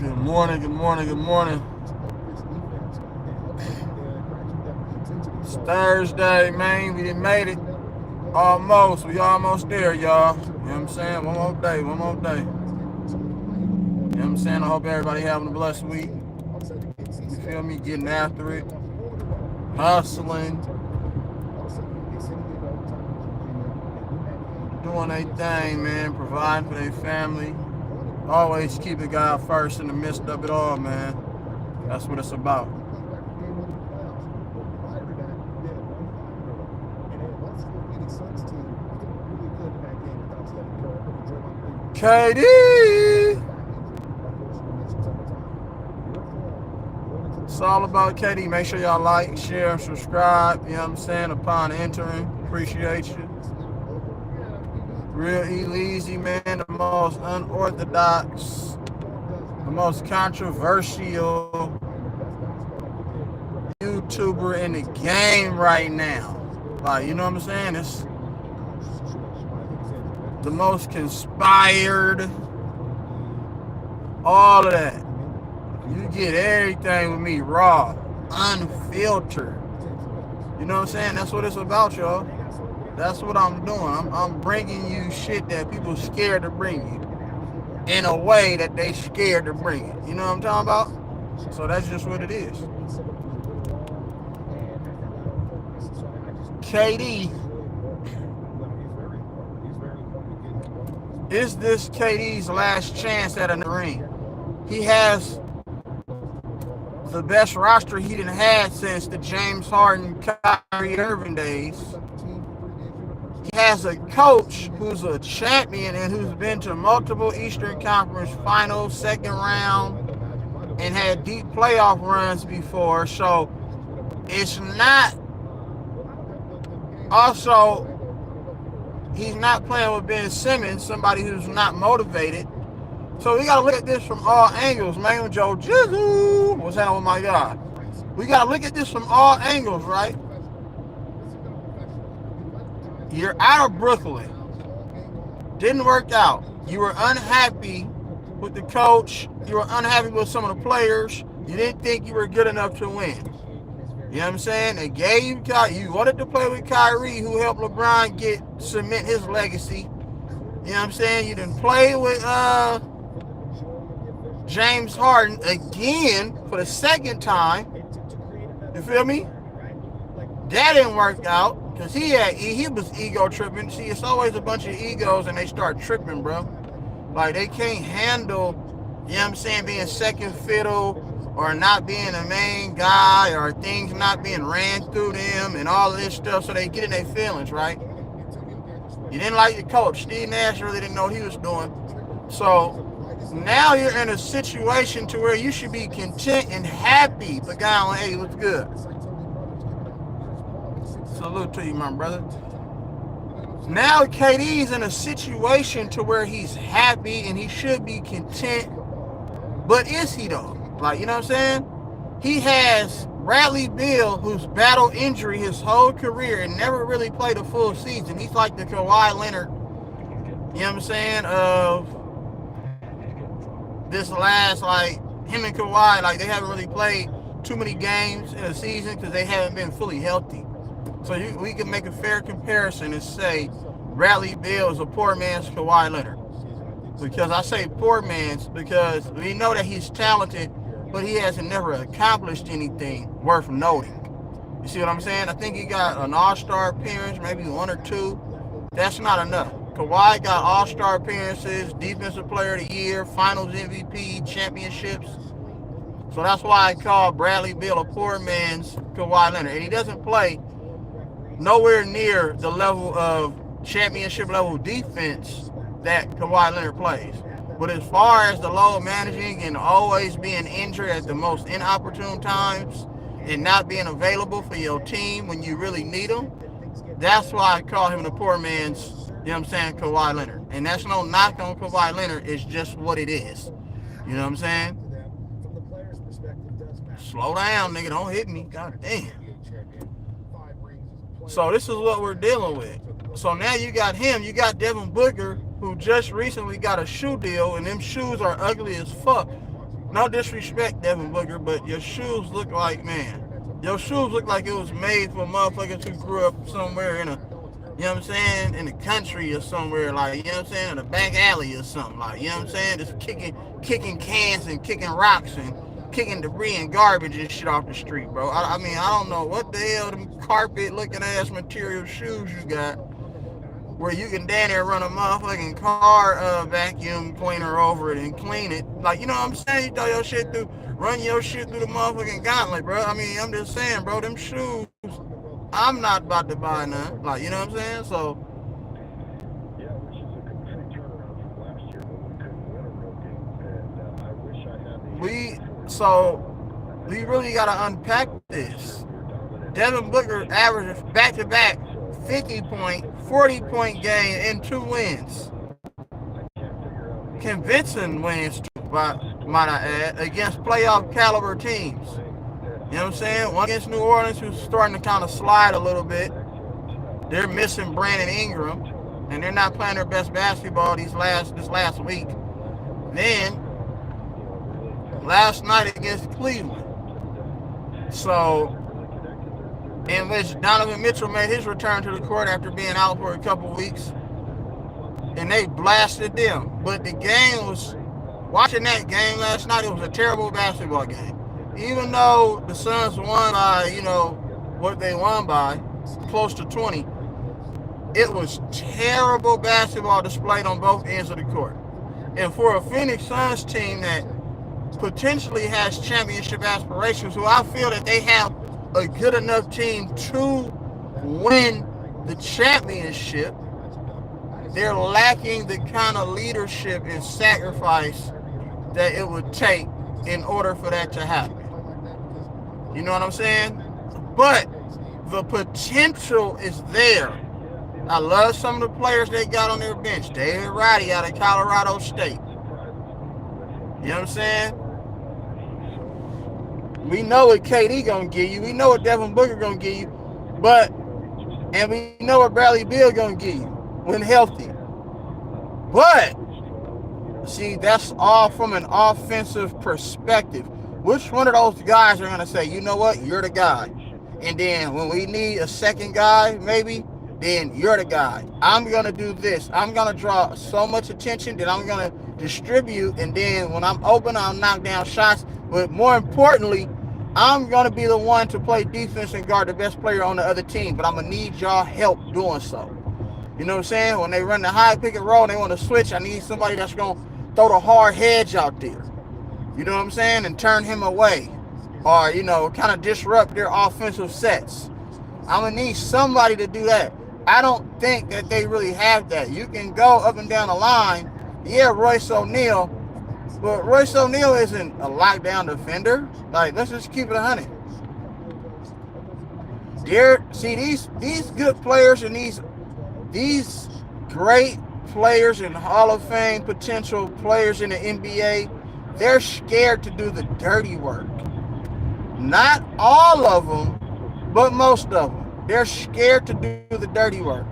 Good morning, good morning, good morning. It's Thursday, man. We done made it. Almost. We almost there, y'all. You know what I'm saying? One more day, one more day. You know what I'm saying? I hope everybody having a blessed week. You feel me? Getting after it. Hustling. Doing their thing, man. Providing for their family. Always keeping God first in the midst of it all, man. That's what it's about. KD! It's all about KD. Make sure y'all like, share, and subscribe. You know what I'm saying? Upon entering. Appreciate you. Real E-Leezy, man. The most unorthodox, the most controversial YouTuber in the game right now. Like, you know what I'm saying? It's the most conspired. All of that. You get everything with me raw, unfiltered. You know what I'm saying? That's what it's about, y'all. That's what I'm doing. I'm bringing you shit that people scared to bring you in a way that they scared to bring it. You know what I'm talking about? So that's just what it is. KD. Is this KD's last chance at a ring? He has the best roster he done had since the James Harden, Kyrie Irving days. He has a coach who's a champion and who's been to multiple Eastern Conference finals, second round, and had deep playoff runs before. So it's not. Also, he's not playing with Ben Simmons, somebody who's not motivated. So we got to look at this from all angles, man. Joe Jizzle, what's happening with my God? We got to look at this from all angles, right? You're out of Brooklyn. Didn't work out. You were unhappy with the coach. You were unhappy with some of the players. You didn't think you were good enough to win. You know what I'm saying? They gave you Kyrie. You wanted to play with Kyrie, who helped LeBron cement his legacy. You know what I'm saying? You didn't play with James Harden again for the second time. You feel me? That didn't work out because he was ego tripping. See, it's always a bunch of egos and they start tripping, bro. Like they can't handle, you know what I'm saying, being second fiddle or not being a main guy or things not being ran through them and all of this stuff, so they get in their feelings, right? You didn't like your coach. Steve Nash really didn't know what he was doing. So now you're in a situation to where you should be content and happy. But God, hey, what's good? Salute to you, my brother. Now KD's in a situation to where he's happy and he should be content. But is he though? Like, you know what I'm saying? He has Bradley Beal, who's battled injury his whole career and never really played a full season. He's like the Kawhi Leonard, you know what I'm saying, of this last, like, him and Kawhi, like, they haven't really played too many games in a season because they haven't been fully healthy. So we can make a fair comparison and say Bradley Beal is a poor man's Kawhi Leonard. Because I say poor man's because we know that he's talented, but he hasn't never accomplished anything worth noting. You see what I'm saying? I think he got an all-star appearance, maybe one or two. That's not enough. Kawhi got all-star appearances, defensive player of the year, finals MVP, championships. So that's why I call Bradley Beal a poor man's Kawhi Leonard. And he doesn't play nowhere near the level of championship level defense that Kawhi Leonard plays. But as far as the load managing and always being injured at the most inopportune times and not being available for your team when you really need them, that's why I call him the poor man's, you know what I'm saying, Kawhi Leonard. And that's no knock on Kawhi Leonard. It's just what it is. You know what I'm saying? Slow down, nigga. Don't hit me. God damn. So this is what we're dealing with. So now you got him. You got Devin Booker, who just recently got a shoe deal, and them shoes are ugly as fuck. no disrespect, Devin Booker, but your shoes look like, man, your shoes look like it was made for motherfuckers who grew up somewhere in a, you know what I'm saying, in the country or somewhere, like, you know what I'm saying, in a back alley or something, like, you know what I'm saying, just kicking cans and kicking rocks and kicking debris and garbage and shit off the street, bro. I mean, I don't know what the hell them carpet looking ass material shoes you got where you can down there run a motherfucking car vacuum cleaner over it and clean it. Like, you know what I'm saying? You throw your shit through, run your shit through the motherfucking gauntlet, bro. I mean, I'm just saying, bro, them shoes, I'm not about to buy none. Like, you know what I'm saying? So, we, we really got to unpack this. Devin Booker averaged back-to-back 50-point, 40-point game in 2 wins. Convincing wins, might I add, against playoff caliber teams. You know what I'm saying? One against New Orleans, who's starting to kind of slide a little bit. They're missing Brandon Ingram, and they're not playing their best basketball this last week. Then, last night against Cleveland. So, in which Donovan Mitchell made his return to the court after being out for a couple weeks. And they blasted them. But the game was, watching that game last night, it was a terrible basketball game. Even though the Suns won by, you know, what they won by, close to 20, it was terrible basketball displayed on both ends of the court. And for a Phoenix Suns team that potentially has championship aspirations, who I feel that they have a good enough team to win the championship, they're lacking the kind of leadership and sacrifice that it would take in order for that to happen. You know what I'm saying? But the potential is there. I love some of the players they got on their bench. David Roddy out of Colorado State. You know what I'm saying? We know what KD gonna give you. We know what Devin Booker gonna give you. And we know what Bradley Beal gonna give you when healthy. But see, that's all from an offensive perspective. Which one of those guys are gonna say, you know what, you're the guy? And then when we need a second guy, maybe, then you're the guy. I'm gonna do this. I'm gonna draw so much attention that I'm gonna distribute, and then when I'm open, I'll knock down shots. But more importantly, I'm gonna be the one to play defense and guard the best player on the other team. But I'm gonna need y'all help doing so. You know what I'm saying? When they run the high pick and roll and they want to switch, I need somebody that's gonna throw the hard hedge out there. You know what I'm saying? And turn him away. Or, you know, kind of disrupt their offensive sets. I'm going to need somebody to do that. I don't think that they really have that. You can go up and down the line. Yeah, Royce O'Neal. But Royce O'Neal isn't a lockdown defender. Like, let's just keep it 100. See, these good players and these great players and Hall of Fame potential players in the NBA, they're scared to do the dirty work. Not all of them, but most of them. They're scared to do the dirty work.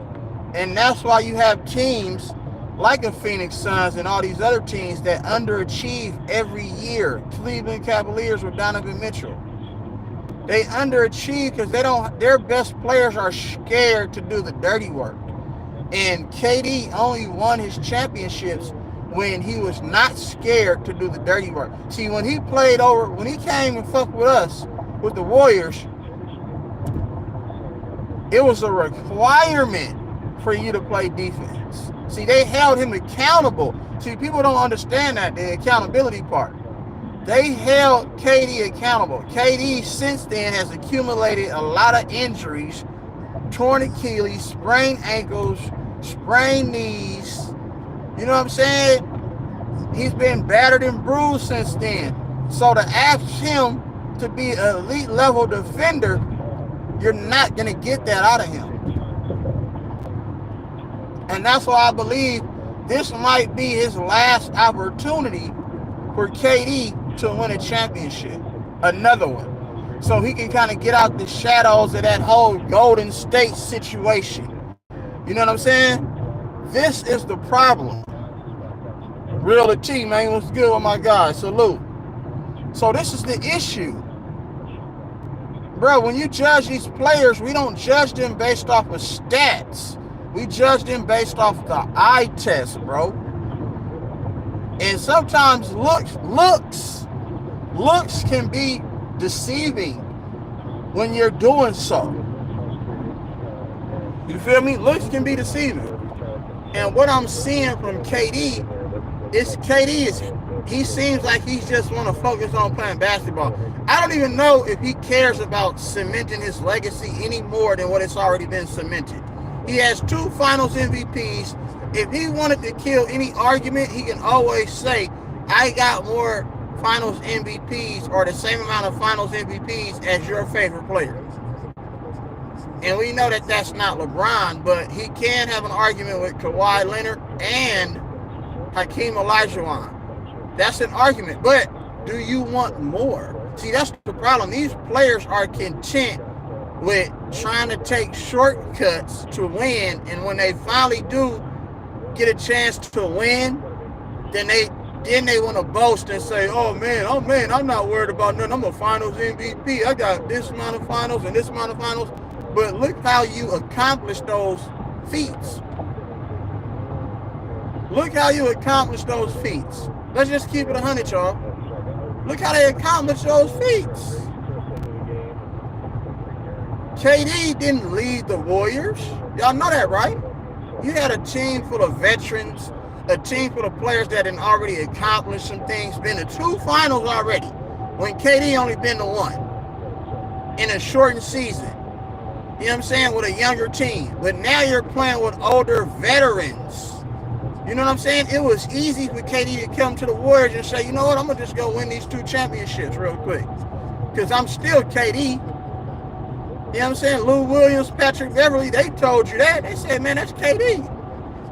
And that's why you have teams like the Phoenix Suns and all these other teams that underachieve every year. Cleveland Cavaliers with Donovan Mitchell. They underachieve because their best players are scared to do the dirty work. And KD only won his championships when he was not scared to do the dirty work. See, when he came and fucked with us, with the Warriors, it was a requirement for you to play defense. See, they held him accountable. See, people don't understand that, the accountability part. They held KD accountable. KD since then has accumulated a lot of injuries, torn Achilles, sprained ankles, sprained knees. You know what I'm saying? He's been battered and bruised since then. So to ask him to be an elite level defender, you're not going to get that out of him. And that's why I believe this might be his last opportunity for KD to win a championship. Another one. So he can kind of get out the shadows of that whole Golden State situation. You know what I'm saying? This is the problem. Real to T, man. What's good with my guy? Salute. So this is the issue. Bro, when you judge these players, we don't judge them based off of stats. We judge them based off the eye test, bro. And sometimes looks can be deceiving when you're doing so. You feel me? Looks can be deceiving. And what I'm seeing from KD he seems like he just want to focus on playing basketball. I don't even know if he cares about cementing his legacy any more than what it's already been cemented. He has 2 finals MVPs. If he wanted to kill any argument, he can always say, I got more finals MVPs or the same amount of finals MVPs as your favorite player. And we know that that's not LeBron, but he can have an argument with Kawhi Leonard and Hakeem Olajuwon. That's an argument. But do you want more? See, that's the problem. These players are content with trying to take shortcuts to win, and when they finally do get a chance to win, then they want to boast and say, oh man, I'm not worried about nothing. I'm a finals MVP. I got this amount of finals and this amount of finals. But look how you accomplish those feats. Look how you accomplish those feats. Let's just keep it 100, y'all. Look how they accomplished those feats. KD didn't lead the Warriors. Y'all know that, right? You had a team full of veterans, a team full of players that had already accomplished some things, been to 2 finals already, when KD only been to 1 in a shortened season. You know what I'm saying? With a younger team. But now you're playing with older veterans. You know what I'm saying? It was easy for KD to come to the Warriors and say, you know what, I'm going to just go win these 2 championships real quick. Because I'm still KD. You know what I'm saying? Lou Williams, Patrick Beverly, they told you that. They said, man, that's KD.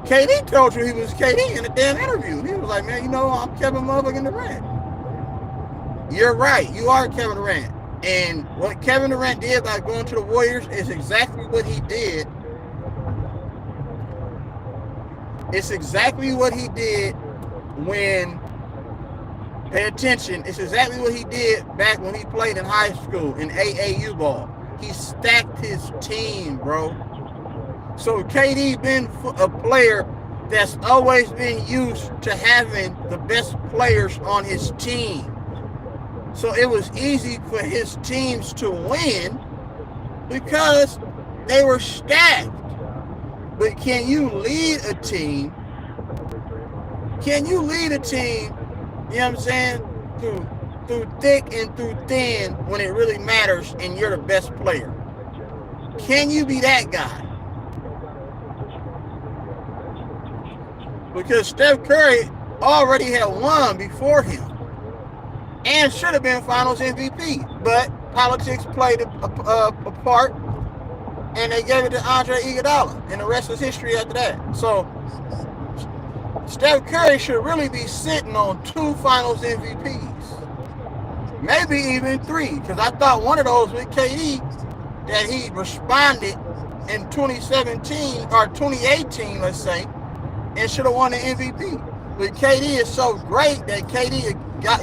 KD told you he was KD in a damn interview. He was like, man, you know, I'm Kevin motherfucking Durant. You're right. You are Kevin Durant. And what Kevin Durant did by going to the Warriors is exactly what he did. It's exactly what he did when, pay attention, it's exactly what he did back when he played in high school in AAU ball. He stacked his team, bro. So KD been a player that's always been used to having the best players on his team. So it was easy for his teams to win because they were stacked. But can you lead a team? Can you lead a team, you know what I'm saying, through thick and through thin when it really matters and you're the best player? Can you be that guy? Because Steph Curry already had won before him and should have been finals MVP, but politics played a part, and they gave it to Andre Iguodala, and the rest is history after that. So Steph Curry should really be sitting on 2 finals MVPs, maybe even 3, because I thought one of those with KD that he responded in 2017 or 2018, let's say, and should have won the MVP. But KD is so great that KD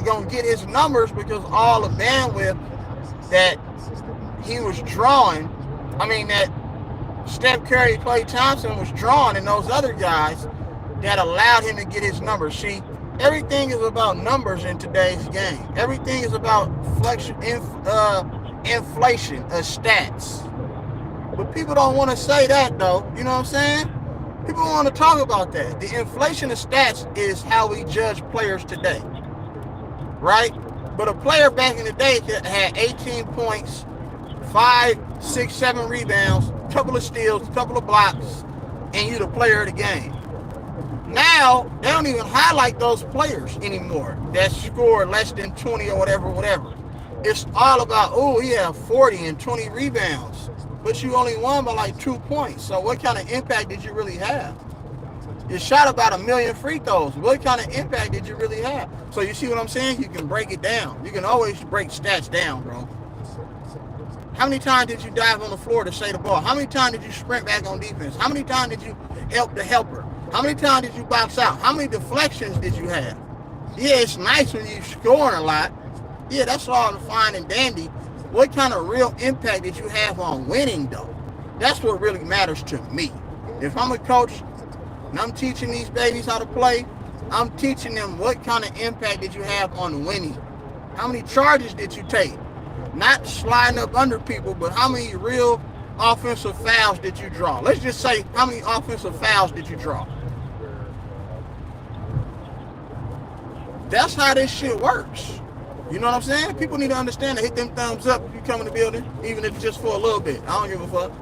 gonna get his numbers because all the bandwidth that he was drawing, that Steph Curry, Klay Thompson was drawing, and those other guys that allowed him to get his numbers. See, everything is about numbers in today's game. Everything is about inflation of stats. But people don't want to say that, though. You know what I'm saying? People don't want to talk about that. The inflation of stats is how we judge players today, right? But a player back in the day had 18 points, 5, 6, 7 rebounds, a couple of steals, a couple of blocks, and you're the player of the game. Now, they don't even highlight those players anymore that score less than 20 or whatever. It's all about, oh, he had 40 and 20 rebounds, but you only won by like 2 points. So what kind of impact did you really have? You shot about 1 million free throws. What kind of impact did you really have? So you see what I'm saying? You can break it down. You can always break stats down, bro. How many times did you dive on the floor to save the ball? How many times did you sprint back on defense? How many times did you help the helper? How many times did you box out? How many deflections did you have? Yeah, it's nice when you're scoring a lot, Yeah, that's all fine and dandy. What kind of real impact did you have on winning, though? That's what really matters to me. If I'm a coach and I'm teaching these babies how to play, I'm teaching them what kind of impact did you have on winning. How many charges did you take? Not sliding up under people, but how many real offensive fouls did you draw? Let's just say, how many offensive fouls did you draw? That's how this shit works. You know what I'm saying? People need to understand to hit them thumbs up if you come in the building, even if it's just for a little bit. I don't give a fuck.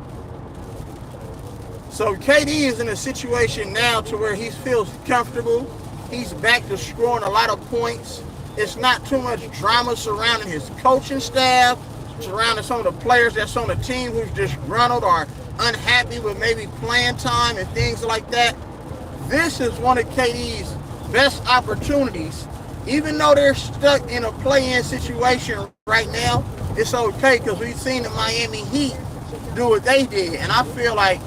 So KD is in a situation now to where he feels comfortable. He's back to scoring a lot of points. It's not too much drama surrounding his coaching staff, surrounding some of the players that's on the team who's disgruntled or unhappy with maybe playing time and things like that. This is one of KD's best opportunities. Even though they're stuck in a play-in situation right now, it's okay because we've seen the Miami Heat do what they did. And I feel like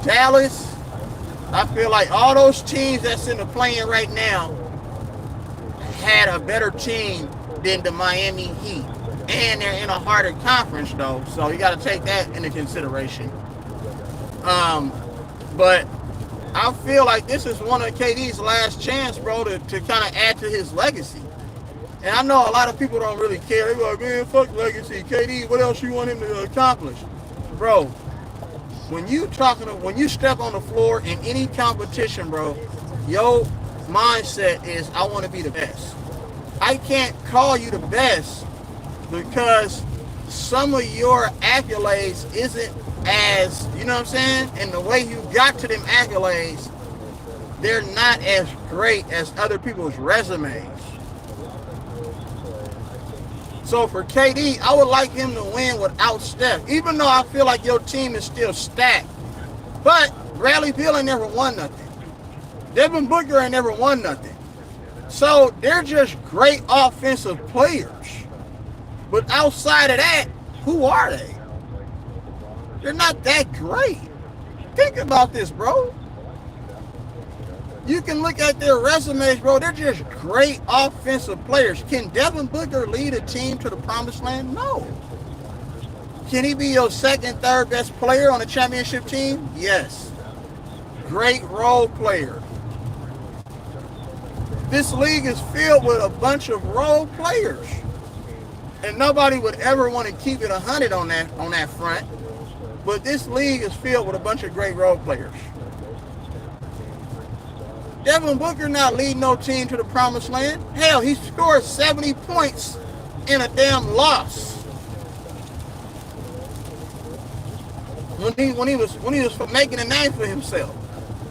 Dallas, I feel like all those teams that's in the play-in right now had a better team than the Miami Heat. And they're in a harder conference, though, so you got to take that into consideration. But I feel like this is one of KD's last chance, bro, to kind of add to his legacy. And I know a lot of people don't really care. They're like, man, fuck legacy. KD, what else you want him to accomplish? Bro, when you step on the floor in any competition, bro, your mindset is, I want to be the best. I can't call you the best because some of your accolades isn't as, you know what I'm saying? And the way you got to them accolades, they're not as great as other people's resumes. So for KD, I would like him to win without Steph, even though I feel like your team is still stacked. But Bradley Beal ain't never won nothing. Devin Booker ain't never won nothing. So they're just great offensive players. But outside of that, who are they? They're not that great. Think about this, bro. You can look at their resumes, bro. They're just great offensive players. Can Devin Booker lead a team to the promised land? No. Can he be your second, third best player on a championship team? Yes. Great role player. This league is filled with a bunch of role players. And nobody would ever want to keep it 100 on that front. But this league is filled with a bunch of great role players. Devin Booker not leading no team to the promised land. Hell, he scored 70 points in a damn loss. When he was making a name for himself.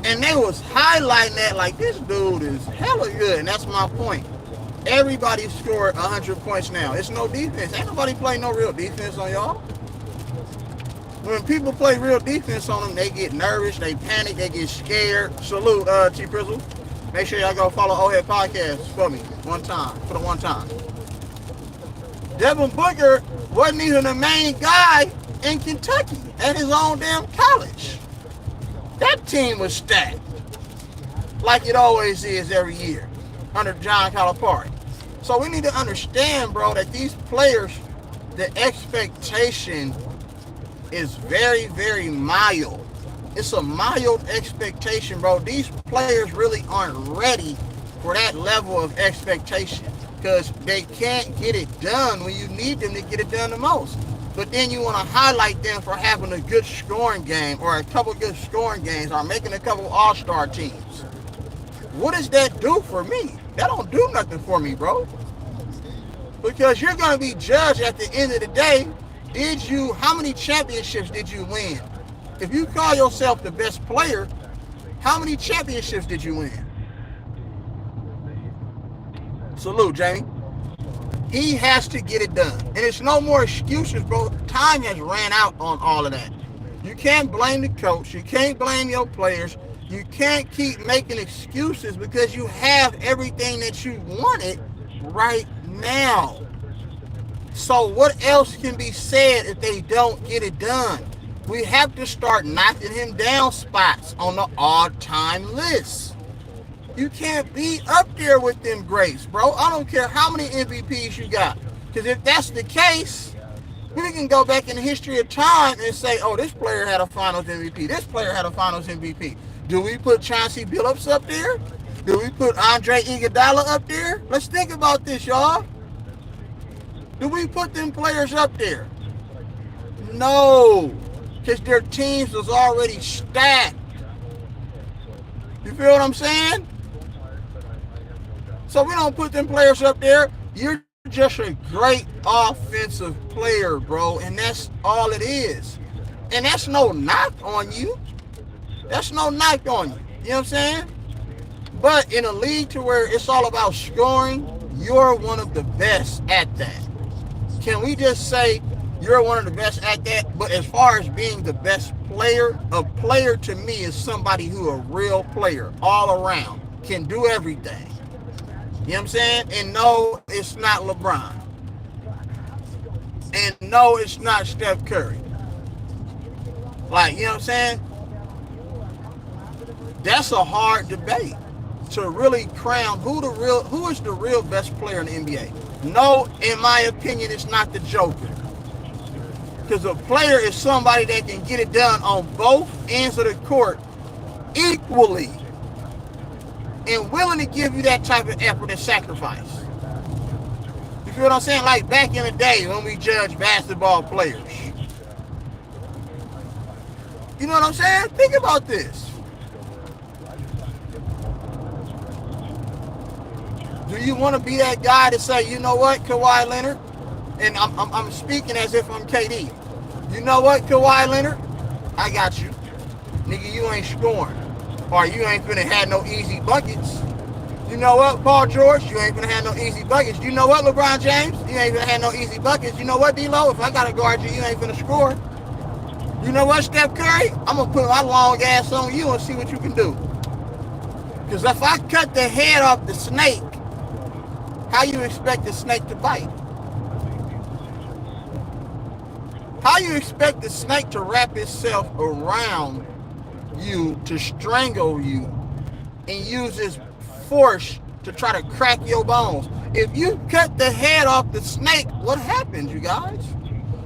And they was highlighting that like, this dude is hella good. And that's my point. Everybody scored 100 points now. It's no defense. Ain't nobody play no real defense on y'all. When people play real defense on them, they get nervous, they panic, they get scared. Salute, T Prizzle. Make sure y'all go follow Old Head Podcast for me one time. Devin Booker wasn't even the main guy in Kentucky at his own damn college. That team was stacked, like it always is every year under John Calipari. So we need to understand, bro, that these players, the expectation is very, very mild. It's a mild expectation, bro. These players really aren't ready for that level of expectation because they can't get it done when you need them to get it done the most. But then you want to highlight them for having a good scoring game or a couple good scoring games or making a couple all-star teams. What does that do for me? That don't do nothing for me, bro. Because you're going to be judged at the end of the day. How many championships did you win? If you call yourself the best player, how many championships did you win? Salute, Jamie. He has to get it done. And it's no more excuses, bro. Time has ran out on all of that. You can't blame the coach. You can't blame your players. You can't keep making excuses because you have everything that you wanted right now. So what else can be said if they don't get it done? We have to start knocking him down spots on the all-time list. You can't be up there with them greats, bro. I don't care how many MVPs you got. Because if that's the case, we can go back in the history of time and say, oh, this player had a finals MVP. This player had a finals MVP. Do we put Chauncey Billups up there? Do we put Andre Iguodala up there? Let's think about this, y'all. Do we put them players up there? No. Because their teams was already stacked. You feel what I'm saying? So we don't put them players up there. You're just a great offensive player, bro, and that's all it is. And that's no knock on you. That's no knock on you. You know what I'm saying? But in a league to where it's all about scoring, you're one of the best at that. Can we just say you're one of the best at that? But as far as being the best player, a player to me is somebody who a real player all around, can do everything. You know what I'm saying? And no, it's not LeBron. And no, it's not Steph Curry. Like, you know what I'm saying? That's a hard debate to really crown who is the real best player in the NBA. No, in my opinion, it's not the Joker. Because a player is somebody that can get it done on both ends of the court equally and willing to give you that type of effort and sacrifice. You feel what I'm saying? Like back in the day when we judged basketball players. You know what I'm saying? Think about this. Do you want to be that guy to say, you know what, Kawhi Leonard? And I'm speaking as if I'm KD. You know what, Kawhi Leonard? I got you. Nigga, you ain't scoring. Or you ain't finna have no easy buckets. You know what, Paul George? You ain't finna have no easy buckets. You know what, LeBron James? You ain't finna have no easy buckets. You know what, D-Lo? If I gotta guard you, you ain't finna score. You know what, Steph Curry? I'm gonna put my long ass on you and see what you can do. Because if I cut the head off the snake, how you expect the snake to bite? How you expect the snake to wrap itself around you to strangle you and use its force to try to crack your bones? If you cut the head off the snake, what happens, you guys?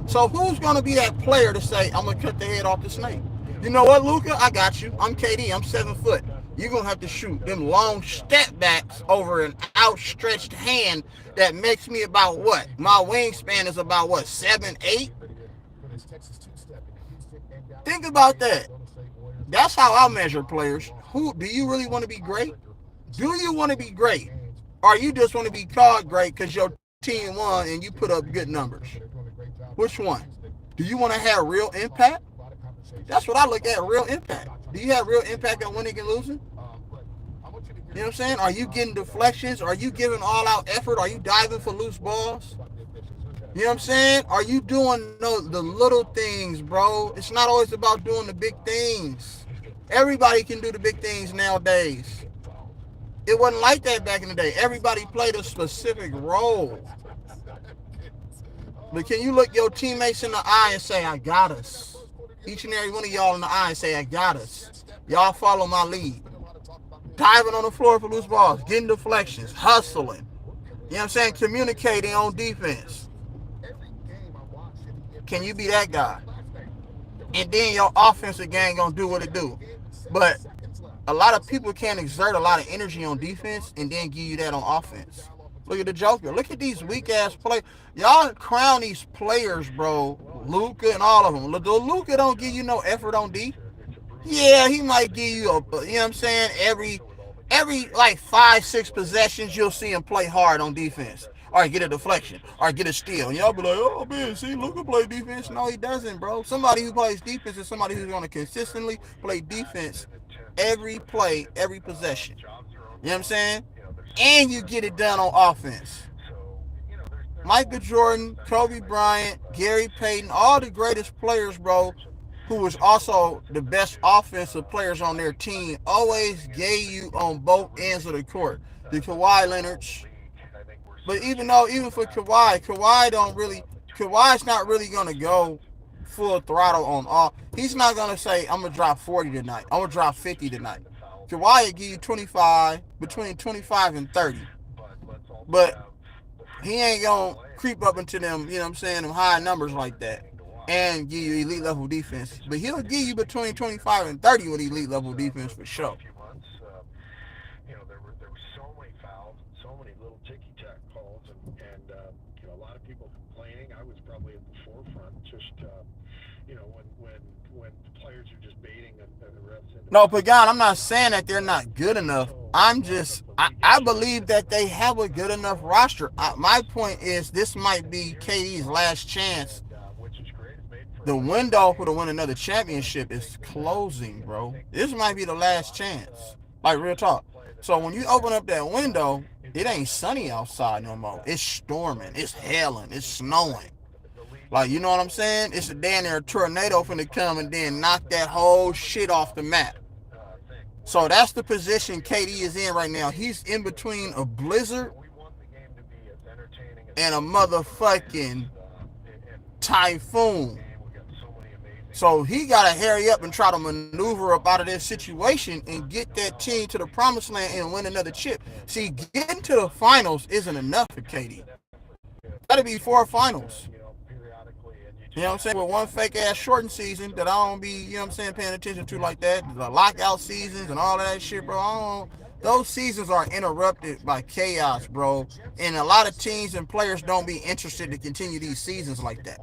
So who's going to be that player to say, I'm going to cut the head off the snake? You know what, Luka? I got you. I'm KD. I'm 7 foot. You're going to have to shoot them long step backs over an outstretched hand that makes me about what? My wingspan is about what, 7, 8? Think about that. That's how I measure players. Who do you really want to be great? Do you want to be great? Or you just want to be called great because your team won and you put up good numbers? Which one? Do you want to have real impact? That's what I look at, real impact. Do you have real impact on winning and losing? You know what I'm saying? Are you getting deflections? Are you giving all-out effort? Are you diving for loose balls? You know what I'm saying? Are you doing the little things, bro? It's not always about doing the big things. Everybody can do the big things nowadays. It wasn't like that back in the day. Everybody played a specific role. But can you look your teammates in the eye and say, I got us? Each and every one of y'all in the eye and say, I got us. Y'all follow my lead. Diving on the floor for loose balls, getting deflections, hustling. You know what I'm saying? Communicating on defense. Can you be that guy? And then your offensive game gonna do what it do. But a lot of people can't exert a lot of energy on defense and then give you that on offense. Look at the Joker. Look at these weak-ass players. Y'all crown these players, bro. Luka and all of them. Luka don't give you no effort on D. Yeah, he might give you a, you know what I'm saying, every like 5-6 possessions you'll see him play hard on defense. Or get a deflection. Or get a steal. And y'all be like, oh man, see, Luka play defense. No, he doesn't, bro. Somebody who plays defense is somebody who's going to consistently play defense every play, every possession. You know what I'm saying? And you get it done on offense. Michael Jordan, Kobe Bryant, Gary Payton, all the greatest players, bro, who was also the best offensive players on their team, always gave you on both ends of the court. The Kawhi Leonards. But even for Kawhi's not really going to go full throttle on all. He's not going to say, I'm going to drop 40 tonight. I'm going to drop 50 tonight. Kawhi will give you 25, between 25 and 30. But he ain't going to creep up into them, you know what I'm saying, them high numbers like that and give you elite level defense. But he'll give you between 25 and 30 with elite level defense for sure. No, but God, I'm not saying that they're not good enough. I believe that they have a good enough roster. My point is, this might be KD's last chance. The window for to win another championship is closing, bro. This might be the last chance. Like, real talk. So when you open up that window, it ain't sunny outside no more. It's storming. It's hailing. It's snowing. Like, you know what I'm saying? It's a damn near tornado finna come and then knock that whole shit off the map. So that's the position KD is in right now. He's in between a blizzard and a motherfucking typhoon. So he got to hurry up and try to maneuver up out of this situation and get that team to the promised land and win another chip. See, getting to the finals isn't enough for KD. Got to be 4 finals. You know what I'm saying? With one fake ass shortened season that I don't be, you know what I'm saying, paying attention to like that. The lockout seasons and all of that shit, bro. Those seasons are interrupted by chaos, bro. And a lot of teams and players don't be interested to continue these seasons like that.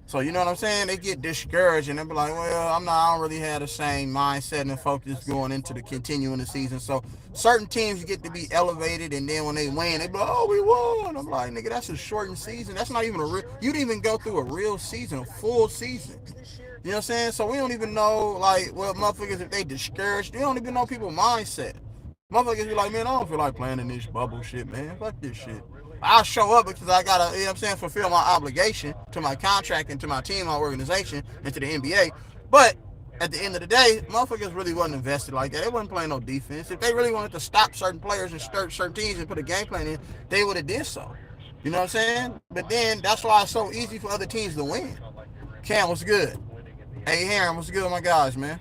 So, you know what I'm saying? They get discouraged and they be like, well, I don't really have the same mindset and focus going into the continuing the season. So, certain teams get to be elevated, and then when they win, they be like, oh, we won. I'm like, nigga, that's a shortened season. That's not even a real, you didn't even go through a real season, a full season. You know what I'm saying? So, we don't even know, like, well, motherfuckers, if they discouraged, they don't even know people's mindset. Motherfuckers be like, man, I don't feel like playing in this bubble shit, man. Fuck this shit. I'll show up because I gotta, you know what I'm saying, fulfill my obligation to my contract and to my team, my organization, and to the NBA. But at the end of the day, motherfuckers really wasn't invested like that. They wasn't playing no defense. If they really wanted to stop certain players and certain teams and put a game plan in, they would have did so. You know what I'm saying? But then that's why it's so easy for other teams to win. Cam, what's good? Hey, Aaron, what's good with my guys, man?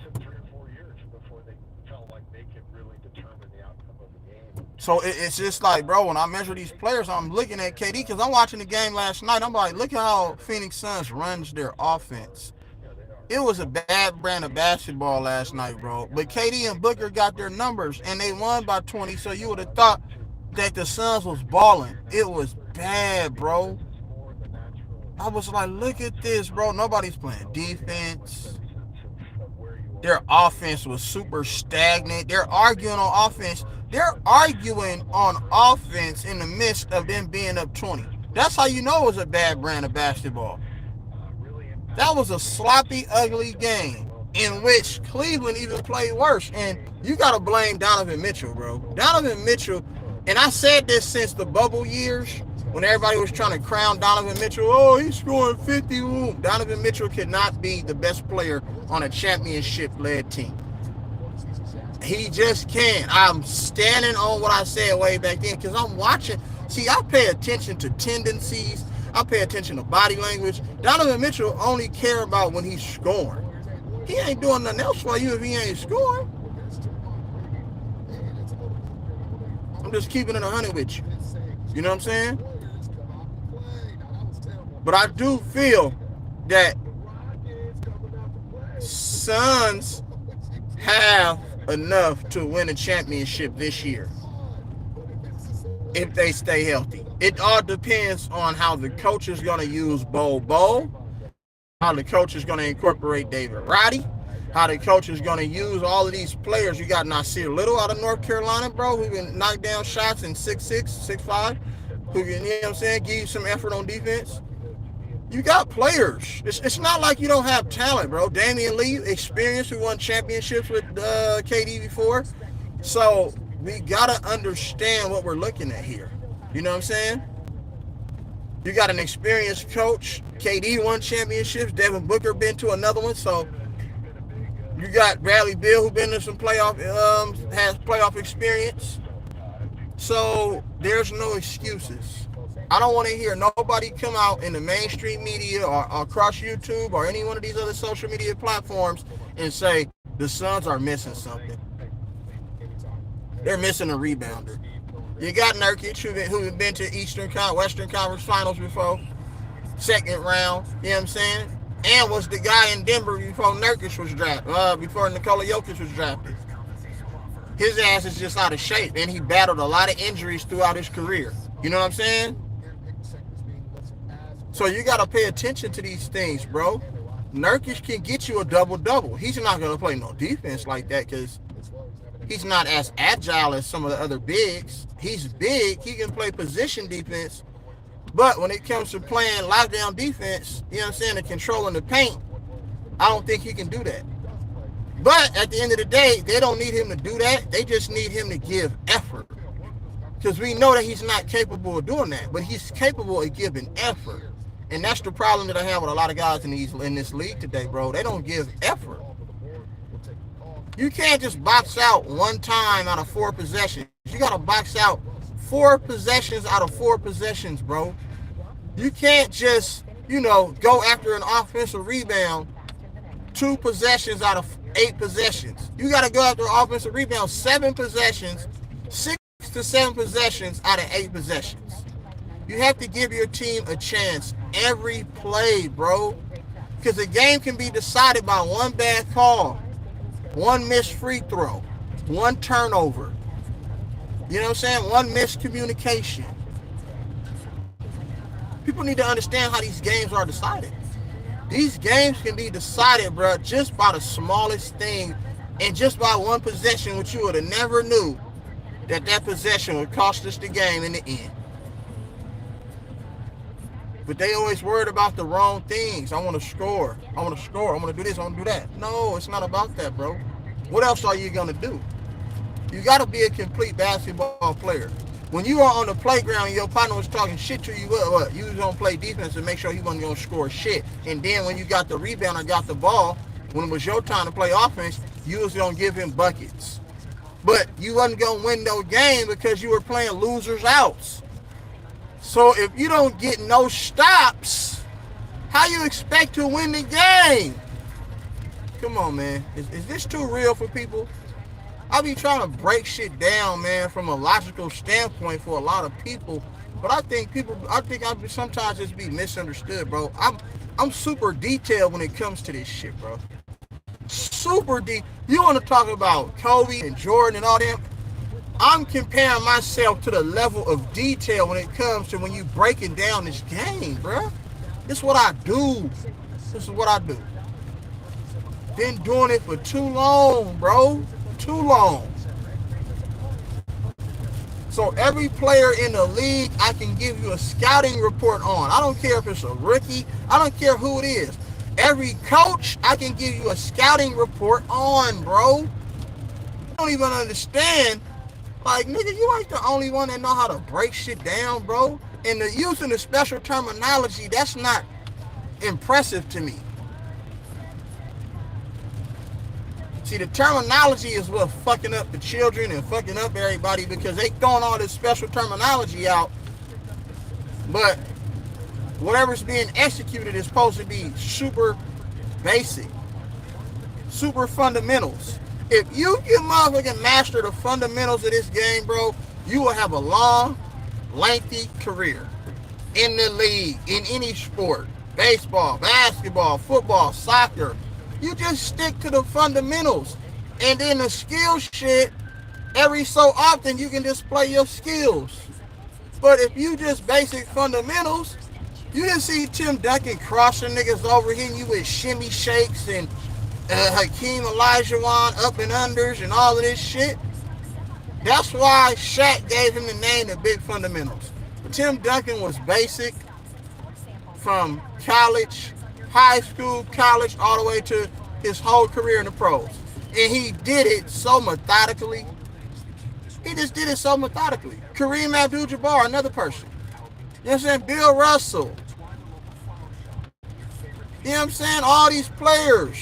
So it's just like, bro, when I measure these players, I'm looking at KD because I'm watching the game last night. I'm like, look at how Phoenix Suns runs their offense. It was a bad brand of basketball last night, bro. But KD and Booker got their numbers, and they won by 20, so you would have thought that the Suns was balling. It was bad, bro. I was like, look at this, bro. Nobody's playing defense. Their offense was super stagnant. They're arguing on offense. They're arguing on offense in the midst of them being up 20. That's how you know it was a bad brand of basketball. That was a sloppy, ugly game in which Cleveland even played worse. And you got to blame Donovan Mitchell, bro. Donovan Mitchell, and I said this since the bubble years when everybody was trying to crown Donovan Mitchell. Oh, he's scoring 50. Ooh. Donovan Mitchell cannot be the best player on a championship-led team. He just can't. I'm standing on what I said way back then because I'm watching. See, I pay attention to tendencies. I pay attention to body language. Donovan Mitchell only care about when he's scoring. He ain't doing nothing else for you if he ain't scoring. I'm just keeping it 100 with you. You know what I'm saying? But I do feel that Suns have enough to win a championship this year if they stay healthy. It all depends on how the coach is going to use Bo, how the coach is going to incorporate David Roddy, how the coach is going to use all of these players. You got Nasir Little out of North Carolina, bro, who can knock down shots in 6'6", 6'5", who can, you know what I'm saying, give you some effort on defense. You got players. It's not like you don't have talent, bro. Damian Lee, experienced, who won championships with KD before. So we got to understand what we're looking at here. You know what I'm saying? You got an experienced coach. KD won championships. Devin Booker been to another one. So you got Bradley Beal, who been to some playoff, has playoff experience. So there's no excuses. I don't want to hear nobody come out in the mainstream media or across YouTube or any one of these other social media platforms and say the Suns are missing something. They're missing a rebounder. You got Nurkic, who been to Western Conference Finals before, second round. You know what I'm saying? And was the guy in Denver before Nurkic was drafted, before Nikola Jokic was drafted. His ass is just out of shape, and he battled a lot of injuries throughout his career. You know what I'm saying? So you got to pay attention to these things, bro. Nurkic can get you a double-double. He's not going to play no defense like that because he's not as agile as some of the other bigs. He's big. He can play position defense. But when it comes to playing lockdown defense, you know what I'm saying, and controlling the paint, I don't think he can do that. But at the end of the day, they don't need him to do that. They just need him to give effort. Because we know that he's not capable of doing that. But he's capable of giving effort. And that's the problem that I have with a lot of guys in this league today, bro. They don't give effort. You can't just box out one time out of 4 possessions. You got to box out 4 possessions out of 4 possessions, bro. You can't just, go after an offensive rebound 2 possessions out of 8 possessions. You got to go after an offensive rebound 7 possessions, 6 to 7 possessions out of 8 possessions. You have to give your team a chance every play, bro. Because the game can be decided by one bad call, one missed free throw, one turnover. You know what I'm saying? One miscommunication. People need to understand how these games are decided. These games can be decided, bro, just by the smallest thing and just by one possession, which you would have never knew that possession would cost us the game in the end. But they always worried about the wrong things. I want to score. I want to do this. I want to do that. No, it's not about that, bro. What else are you going to do? You got to be a complete basketball player. When you are on the playground and your partner was talking shit to you, what? You was going to play defense and make sure he wasn't going to score shit. And then when you got the rebound or got the ball, when it was your time to play offense, you was going to give him buckets. But you wasn't going to win no game because you were playing losers outs. So if you don't get no stops, how you expect to win the game? Come on, man. Is this too real for people? I be trying to break shit down, man, from a logical standpoint for a lot of people. But I think I sometimes just be misunderstood, bro. I'm super detailed when it comes to this shit, bro. Super deep. You want to talk about Kobe and Jordan and all them? I'm comparing myself to the level of detail when it comes to when you breaking down this game, bro. This is what I do. Been doing it for too long, bro. Too long. So every player in the league, I can give you a scouting report on. I don't care if it's a rookie. I don't care who it is. Every coach, I can give you a scouting report on, bro. I don't even understand. Like, nigga, you ain't the only one that know how to break shit down, bro. And the using the special terminology, that's not impressive to me. See, the terminology is what's fucking up the children and fucking up everybody because they throwing all this special terminology out. But whatever's being executed is supposed to be super basic, super fundamentals. If you can motherfucking master the fundamentals of this game, bro, you will have a long, lengthy career in the league, in any sport. Baseball, basketball, football, soccer. You just stick to the fundamentals. And then the skill shit, every so often you can display your skills. But if you just basic fundamentals, you didn't see Tim Duncan crossing niggas over, hitting you with shimmy shakes and Hakeem Olajuwon up and unders and all of this shit. That's why Shaq gave him the name the Big Fundamentals. But Tim Duncan was basic from college, high school, college, all the way to his whole career in the pros. And he did it so methodically. He just did it so methodically. Kareem Abdul-Jabbar, another person. You know what I'm saying? Bill Russell. You know what I'm saying? All these players.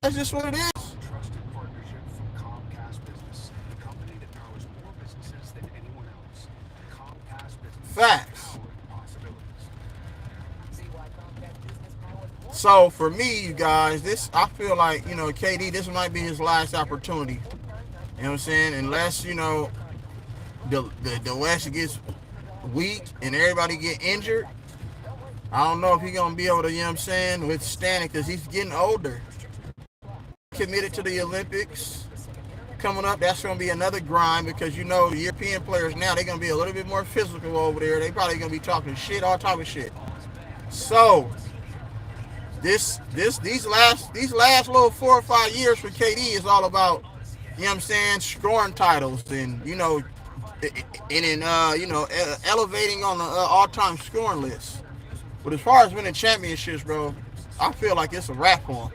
That's just what it is. Facts. So for me, you guys, this I feel like KD, this might be his last opportunity. You know what I'm saying? Unless the West gets weak and everybody get injured, I don't know if he's gonna be able to, withstand it because he's getting older. Committed to the Olympics coming up. That's gonna be another grind because the European players now they're gonna be a little bit more physical over there. They probably gonna be talking shit, all type of shit. So these last little 4 or 5 years for KD is all about scoring titles and elevating on the all-time scoring list. But as far as winning championships, bro, I feel like it's a wrap for him.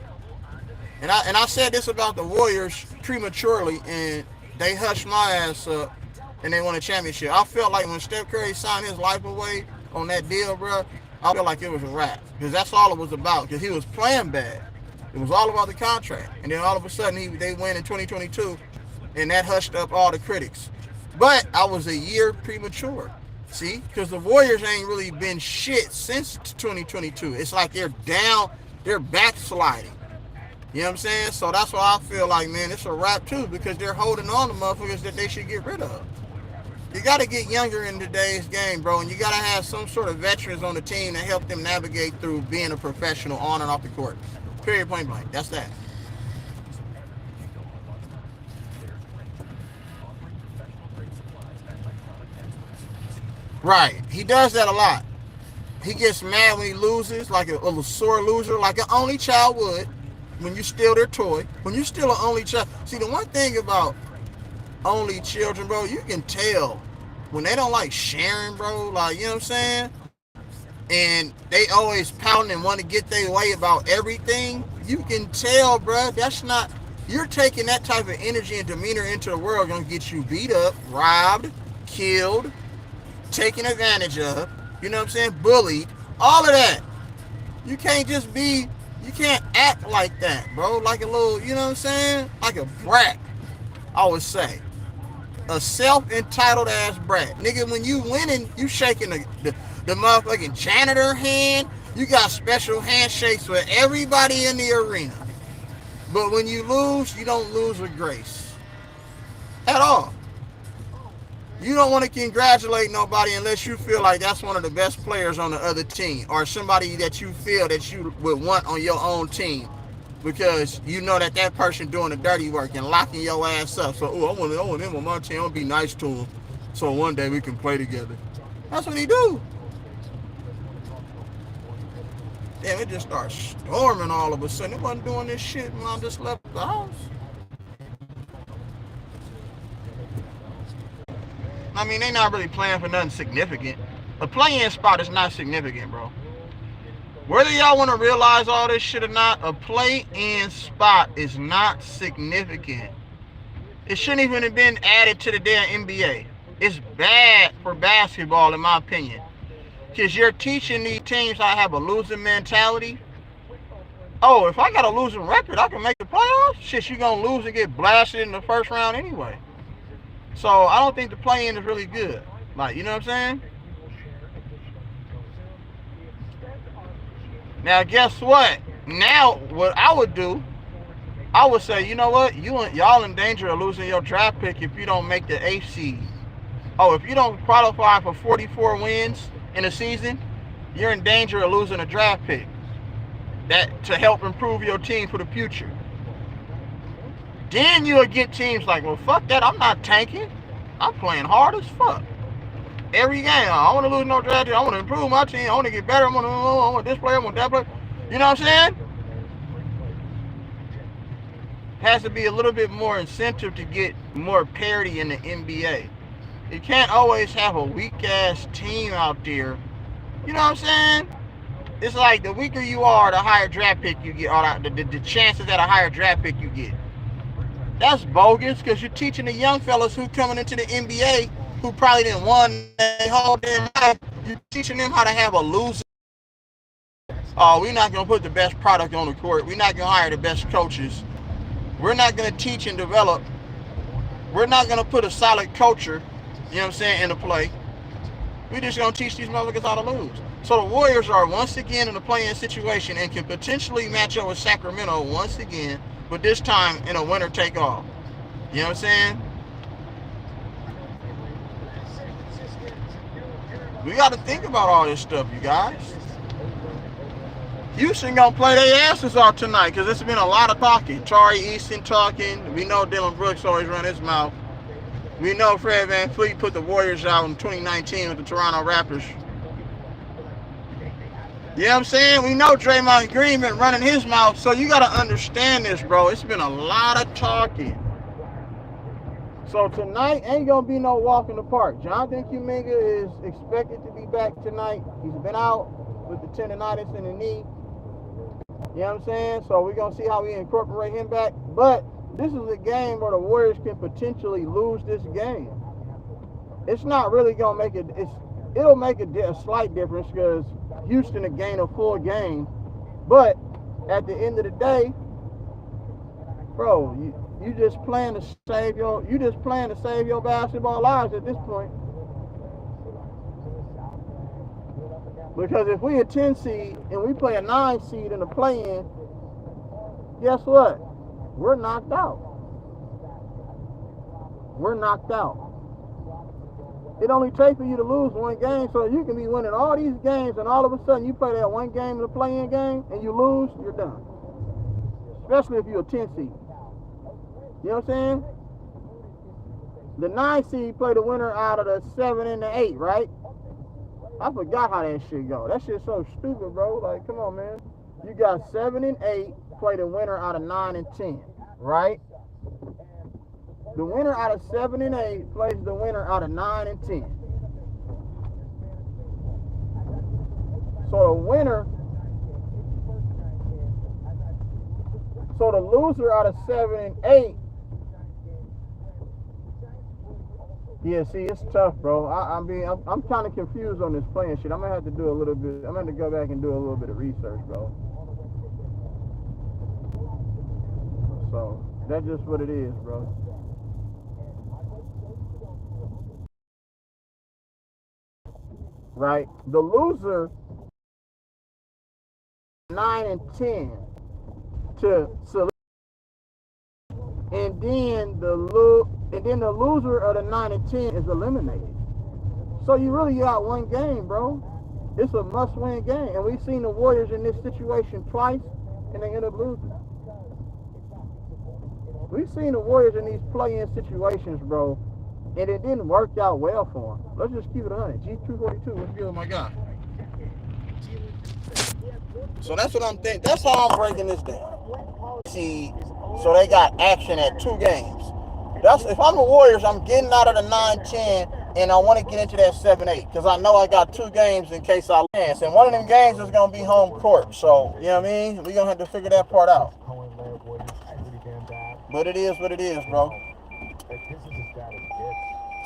And I said this about the Warriors prematurely, and they hushed my ass up, and they won a championship. I felt like when Steph Curry signed his life away on that deal, bro, I felt like it was a wrap because that's all it was about. Because he was playing bad. It was all about the contract, and then all of a sudden they win in 2022, and that hushed up all the critics. But I was a year premature. See, because the Warriors ain't really been shit since 2022. It's like they're down, they're backsliding. You know what I'm saying? So that's why I feel like, man, it's a wrap too because they're holding on to motherfuckers that they should get rid of. You got to get younger in today's game, bro, and you got to have some sort of veterans on the team to help them navigate through being a professional on and off the court. Period, point blank. That's that. Right. He does that a lot. He gets mad when he loses, like a sore loser, like an only child would when you steal their toy. When you steal an only child. See, the one thing about only children, bro, you can tell when they don't like sharing, bro, like, you know what I'm saying? And they always pound and want to get their way about everything. You can tell, bro, that's not, you're taking that type of energy and demeanor into the world, gonna get you beat up, robbed, killed, taken advantage of, you know what I'm saying, bullied, all of that. You can't just be, you can't act like that, bro, like a little, you know what I'm saying, like a brat, I would say. A self-entitled ass brat. Nigga, when you winning, you shaking the motherfucking janitor hand. You got special handshakes for everybody in the arena. But when you lose, you don't lose with grace. At all. You don't want to congratulate nobody unless you feel like that's one of the best players on the other team or somebody that you feel that you would want on your own team because you know that person doing the dirty work and locking your ass up. So, I want him on my team. I'm going to be nice to him so one day we can play together. That's what he do. Damn, it just starts storming all of a sudden. It wasn't doing this shit when I just left the house. I mean, they not really playing for nothing significant. A play-in spot is not significant, bro. Whether y'all want to realize all this shit or not, a play-in spot is not significant. It shouldn't even have been added to the damn NBA. It's bad for basketball, in my opinion. Because you're teaching these teams how to have a losing mentality. Oh, if I got a losing record, I can make the playoffs? Shit, you gonna lose and get blasted in the first round anyway. So I don't think the play-in is really good. Like, you know what I'm saying? Now, guess what? Now, what I would do, I would say, you know what? Y'all in danger of losing your draft pick if you don't make the 8th seed. Oh, if you don't qualify for 44 wins in a season, you're in danger of losing a draft pick. That to help improve your team for the future. Then you'll get teams like, well, fuck that. I'm not tanking. I'm playing hard as fuck. Every game, I want to lose no draft. I want to improve my team. I want to get better. I want this player. I want that player. You know what I'm saying? Has to be a little bit more incentive to get more parity in the NBA. You can't always have a weak-ass team out there. You know what I'm saying? It's like the weaker you are, the higher draft pick you get, or the chances at a higher draft pick you get. That's bogus because you're teaching the young fellas who coming into the NBA who probably didn't won their whole damn life. You're teaching them how to have a loser. Oh, we're not going to put the best product on the court. We're not going to hire the best coaches. We're not going to teach and develop. We're not going to put a solid culture, you know what I'm saying, into play. We're just going to teach these motherfuckers how to lose. So the Warriors are once again in a play-in situation and can potentially match up with Sacramento once again, but this time in a winner-take-all. You know what I'm saying? We got to think about all this stuff, you guys. Houston gonna play their asses off tonight because it's been a lot of talking. Tari Easton talking. We know Dylan Brooks always run his mouth. We know Fred VanVleet put the Warriors out in 2019 with the Toronto Raptors. You know what I'm saying? We know Draymond Green been running his mouth, so you got to understand this, bro. It's been a lot of talking. So tonight ain't going to be no walk in the park. Jonathan Kuminga is expected to be back tonight. He's been out with the tendonitis in the knee. You know what I'm saying? So we're going to see how we incorporate him back. But this is a game where the Warriors can potentially lose this game. It's not really going to make it. It'll make a slight difference because Houston will gain a full game. But at the end of the day, bro, you just playing to save your basketball lives at this point. Because if we a 10 seed and we play a 9 seed in the play-in, guess what? We're knocked out. We're knocked out. It only takes for you to lose one game, so you can be winning all these games, and all of a sudden you play that one game in the play-in game, and you lose, you're done. Especially if you're a 10 seed. You know what I'm saying? The 9 seed play the winner out of the 7 and the 8, right? I forgot how that shit go. That shit's so stupid, bro. Like, come on, man. You got 7 and 8 play the winner out of 9 and 10, right? The winner out of 7 and 8 plays the winner out of 9 and 10. So the loser out of 7 and 8. Yeah, see, it's tough, bro. I'm kind of confused on this playing shit. I'm gonna have to do a little bit. I'm gonna have to go back and do a little bit of research, bro. So that's just what it is, bro. Right? The loser 9 and 10 to select, and then the loser of the 9 and 10 is eliminated. So you really got one game, bro. It's a must-win game, and we've seen the Warriors in this situation twice, and they end up losing. We've seen the Warriors in these play-in situations, bro, and it didn't work out well for them. Let's just keep it 100. G242, what's good, my guy? So that's what I'm thinking. That's how I'm breaking this down. See, so they got action at 2 games. That's if I'm the Warriors, I'm getting out of the 9-10, and I want to get into that 7-8 because I know I got 2 games in case I lose. And one of them games is gonna be home court. So you know what I mean? We're gonna have to figure that part out. But it is what it is, bro.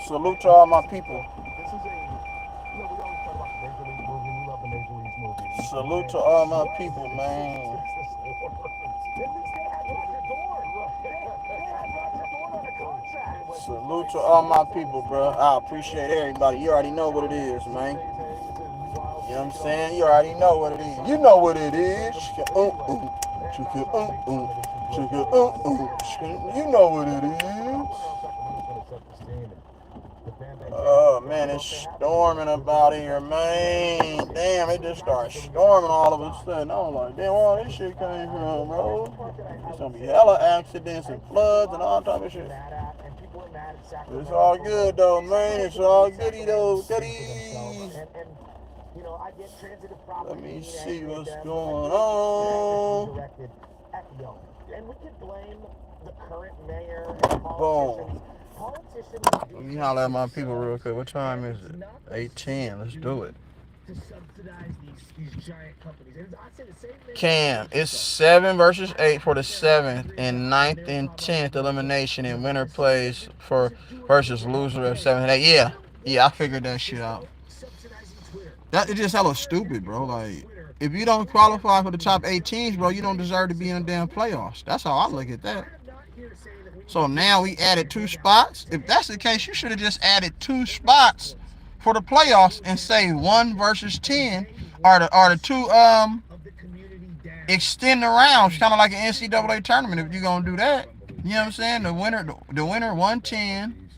Salute to all my people. Salute to all my people, man. Salute to all my people, bro. I appreciate everybody. You already know what it is, man. You know what I'm saying? You already know what it is. You know what it is. You know what it is. Oh, man, it's storming about here, man. Damn, it just started storming all of a sudden. I was like, damn, where all this shit came from, bro? There's gonna be hella accidents and floods and all type of shit. It's all good, though, man. It's all goody, though. Goody. Let me see what's going on. Boom. Let me holler at my people real quick. What time is it? 8:10. Let's do it. Cam, it's 7 versus 8 for the 7th and 9th and 10th elimination, and winner plays for versus loser of 7 and 8. Yeah, I figured that shit out. That is just hella stupid, bro. Like, if you don't qualify for the top 8 teams, bro, you don't deserve to be in the damn playoffs. That's how I look at that. So now we added 2 spots. If that's the case, you should have just added 2 spots for the playoffs and say 1 versus 10 are the two extend the rounds, kind of like an NCAA tournament. If you're gonna do that, you know what I'm saying? The winner 110.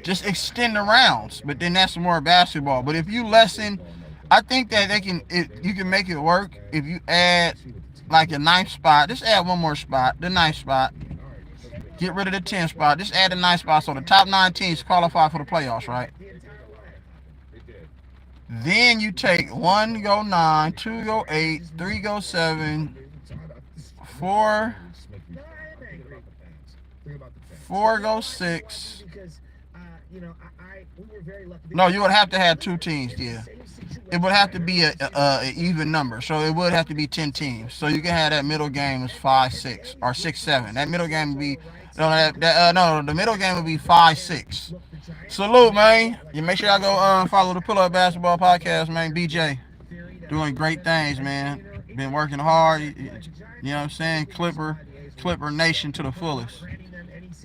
Just extend the rounds, but then that's more basketball. But if you lessen, I think that you can make it work if you add like a ninth spot. Just add one more spot, the ninth spot. Get rid of the 10th spot. Just add the ninth spot so the top 9 teams qualify for the playoffs, right? Then you take 1 go 9, 2 go 8, 3 go 7, 4 go 6. No, you would have to have 2 teams, yeah. It would have to be a even number, so it would have to be 10 teams. So you can have that middle game as 5-6 or 6-7. That middle game would be the middle game would be 5-6. Salute, man. You make sure y'all go follow the Pull Up Basketball Podcast, man. BJ doing great things, man. Been working hard. You know what I'm saying? Clipper Nation to the fullest.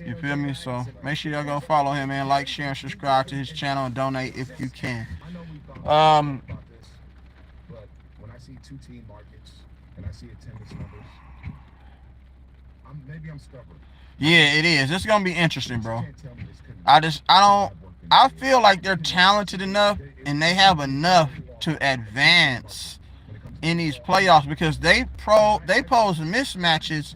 You feel me? So make sure y'all go follow him, man. Like, share, and subscribe to his channel and donate if you can. When I see 2-team markets and I see attendance numbers, maybe I'm stubborn. Yeah, it is. It's gonna be interesting, bro. I feel like they're talented enough and they have enough to advance in these playoffs because they pose mismatches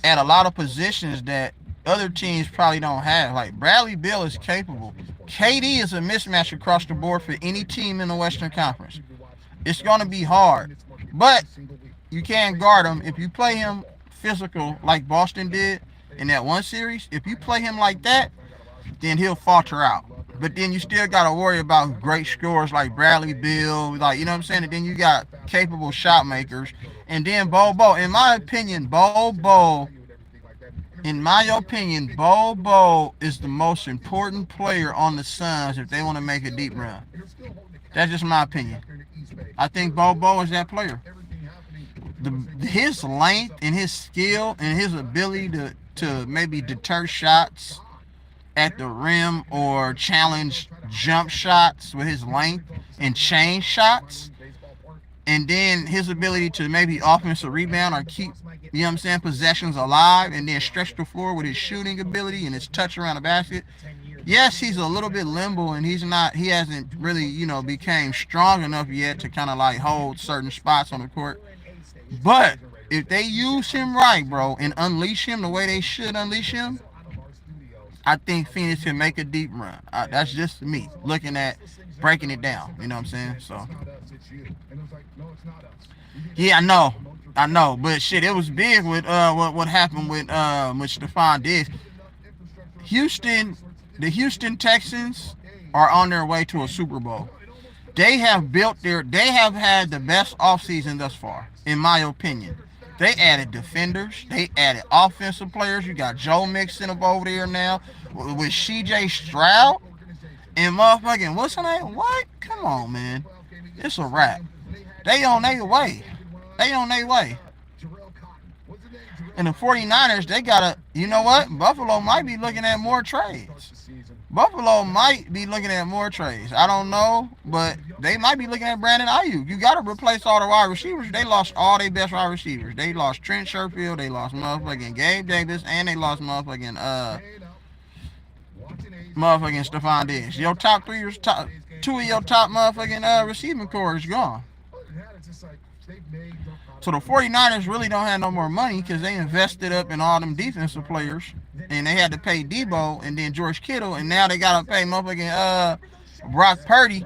at a lot of positions that other teams probably don't have. Like Bradley Beal is capable. KD is a mismatch across the board for any team in the Western Conference. It's going to be hard, but you can't guard him. If you play him physical like Boston did in that one series, if you play him like that, then he'll falter out. But then you still got to worry about great scorers like Bradley Beal, like, you know what I'm saying? And then you got capable shot makers. And then Bobo, in my opinion, Bobo is the most important player on the Suns if they want to make a deep run. That's just my opinion. I think Bobo is that player. His length and his skill and his ability to maybe deter shots at the rim or challenge jump shots with his length and change shots, and then his ability to maybe offensive rebound or keep, you know what I'm saying, possessions alive, and then stretch the floor with his shooting ability and his touch around the basket. Yes, he's a little bit limbo and he hasn't really, became strong enough yet to kind of like hold certain spots on the court. But if they use him right, bro, and unleash him the way they should unleash him, I think Phoenix can make a deep run. That's just me looking at breaking it down. You know what I'm saying? So, yeah, I know, but shit, it was big with what happened with Stephon Diggs. The Houston Texans are on their way to a Super Bowl. They have had the best offseason thus far, in my opinion. They added defenders. They added offensive players. You got Joe Mixon up over there now with CJ Stroud and motherfucking, what's her name? What? Come on, man. It's a wrap. They on their way. And the 49ers, they got to, you know what? Buffalo might be looking at more trades. I don't know, but they might be looking at Brandon Ayuk. You got to replace all the wide receivers. They lost all their best wide receivers. They lost Trent Sherfield. They lost motherfucking Gabe Davis. And they lost motherfucking Stephon Diggs. Two of your top motherfucking receiving core is gone. So the 49ers really don't have no more money because they invested up in all them defensive players. And they had to pay Debo and then George Kittle. And now they got to pay motherfucking Brock Purdy.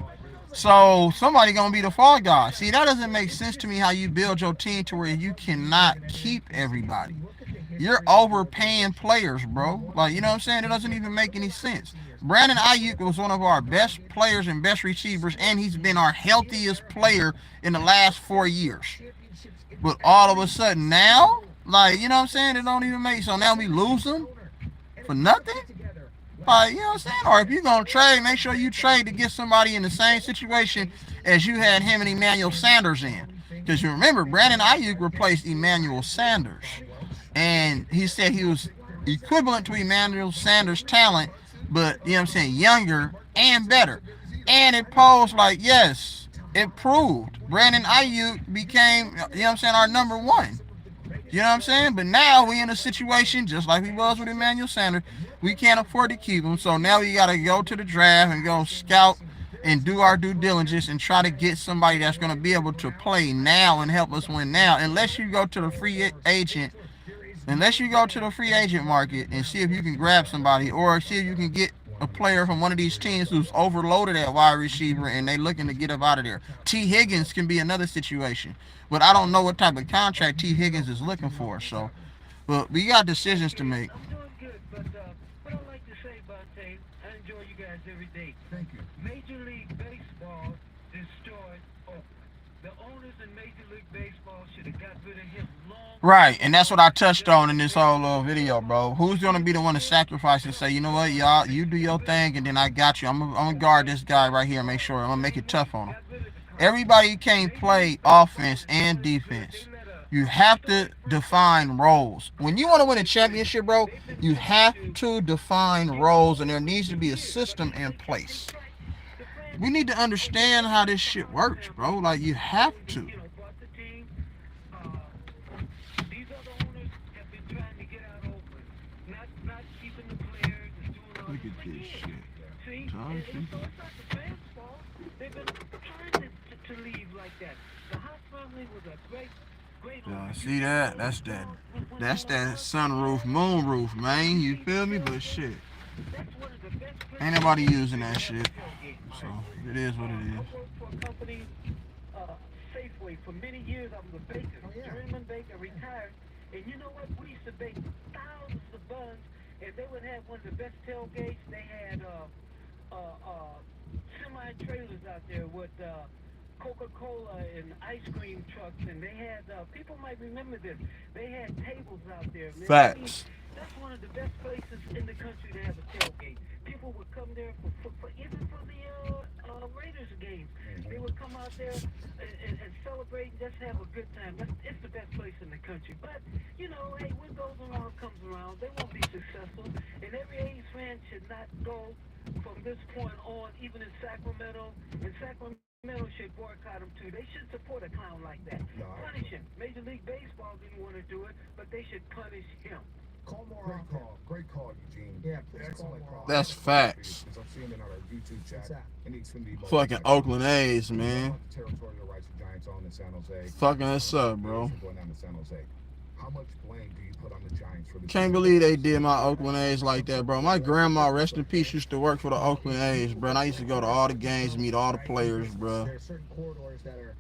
So somebody going to be the fall guy. See, that doesn't make sense to me how you build your team to where you cannot keep everybody. You're overpaying players, bro. Like, you know what I'm saying? It doesn't even make any sense. Brandon Ayuk was one of our best players and best receivers, and he's been our healthiest player in the last 4 years. But all of a sudden now, like, you know what I'm saying? It don't even make, so now we lose him for nothing? Like, you know what I'm saying? Or if you're going to trade, make sure you trade to get somebody in the same situation as you had him and Emmanuel Sanders in. Because you remember, Brandon Ayuk replaced Emmanuel Sanders. And he said he was equivalent to Emmanuel Sanders' talent, but you know what I'm saying, younger and better. And it posed like, yes, it proved Brandon Ayuk became, you know what I'm saying, our number one. You know what I'm saying? But now we in a situation just like we was with Emmanuel Sanders. We can't afford to keep him, so now we gotta go to the draft and go scout and do our due diligence and try to get somebody that's gonna be able to play now and help us win now. Unless you go to the free agent market and see if you can grab somebody or see if you can get a player from one of these teams who's overloaded at wide receiver and they looking to get up out of there. T. Higgins can be another situation, but I don't know what type of contract T. Higgins is looking for. So, but we got decisions to make. I'm doing good, but what I like to say, Bonte, I enjoy you guys every day. Major League Baseball destroyed Oakland. The owners in Major League Baseball should have got rid of him long Right, and ago. that's what I touched They on should in have this ran whole him little out of video, town. bro. Who's gonna be the one to sacrifice and say, you know what, y'all, you do your thing, and then I got you. I'm gonna guard this guy right here and make sure I'm gonna make it tough on him. Got rid of the Cardinals. Everybody can't Major play League offense Baseball and destroyed good. They defense. let a You have to historic define franchise go. roles. When you want to win a They quit. championship, bro, They've been you trying have to to define get him roles, and there over needs to for be a years, but system in they place. tracked the We need to franchise. And you understand know how what? this That's shit why I works, have bro. Like you have to. bought the team. Uh, these other owners have been trying to get out Oakland, not keeping the players and doing all Look this at for this years. shit. See, and Thompson. so it's not the fans' fault. They've been trying to leave like that. The Hot family was a great Y'all owner. see You that? know, when That's that Bud was sunroof, there, moonroof, man. You everything feel me? But tailgate. shit, That's one of the best ain't places nobody in the using country that to have a shit. tailgate. So it is what it I is. worked for a company, Safeway, for many years. I was a baker, journeyman baker, retired. And you know what? We used to bake thousands of buns, and they would have one of the best tailgates. They had semi trailers out there with Coca-Cola and ice cream trucks, and they had people might remember this. They had tables out there, man. I mean, Facts. that's one of the best places in the country to have a tailgate. People would come there for even for the Raiders games. They would come out there and celebrate and just have a good time. It's the best place in the country. But you know, hey, what goes around comes around. They won't be successful, and every A's fan should not go from this point on, even in Sacramento. And Sacramento should boycott him too. They should support a clown like that. Punish him. Major League Baseball didn't want to do it, but they should punish him. Great call, Eugene. Excellent call. That's facts. Because I'm seeing it on our YouTube chat in the Xfinity Mobile Fucking section. Oakland A's, We know man. about the territorial rights the Giants own in San Jose. Fucking us up, Bills bro. are going down to San Jose. How much blame do you put on the Giants for the Can't team? believe they did my Oakland A's like that, bro. My grandma, rest in peace, used to work for the Oakland A's, bro. And I used to go to all the games, meet all the players, bro.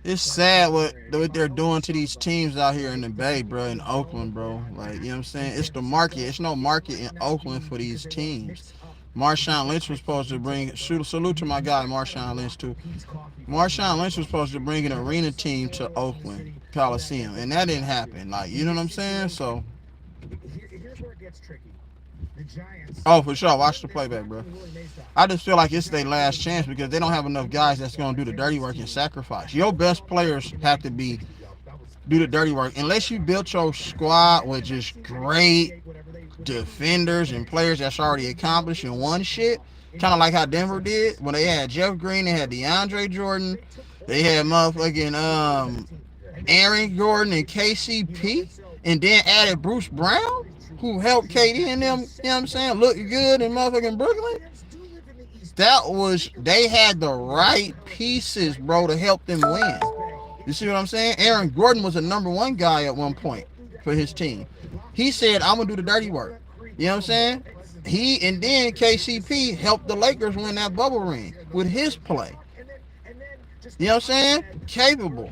It's sad what they're doing to these teams out here in the Bay, bro, in Oakland, bro. Like, you know what I'm saying? It's the market. It's no market in Oakland for these teams. Marshawn Lynch was supposed to bring, salute to my guy, Marshawn Lynch, too. Marshawn Lynch was supposed to bring an arena team to Oakland Coliseum, and that didn't happen. Like, you know what I'm saying? So, Here's where it gets tricky. The Giants. oh, for sure. Watch the playback, bro. I just feel like it's their last chance because they don't have enough guys that's going to do the dirty work and sacrifice. Your best players have to be do the dirty work. Unless you built your squad with just great defenders and players that's already accomplished and won shit, kind of like how Denver did when they had Jeff Green, they had DeAndre Jordan, they had motherfucking Aaron Gordon and KCP, and then added Bruce Brown, who helped KD and them, you know what I'm saying, look good in motherfucking Brooklyn. They had the right pieces, bro, to help them win. You see what I'm saying? Aaron Gordon was a number one guy at one point for his team. He said, I'm going to do the dirty work. You know what I'm saying? And then KCP helped the Lakers win that bubble ring with his play. You know what I'm saying? Capable.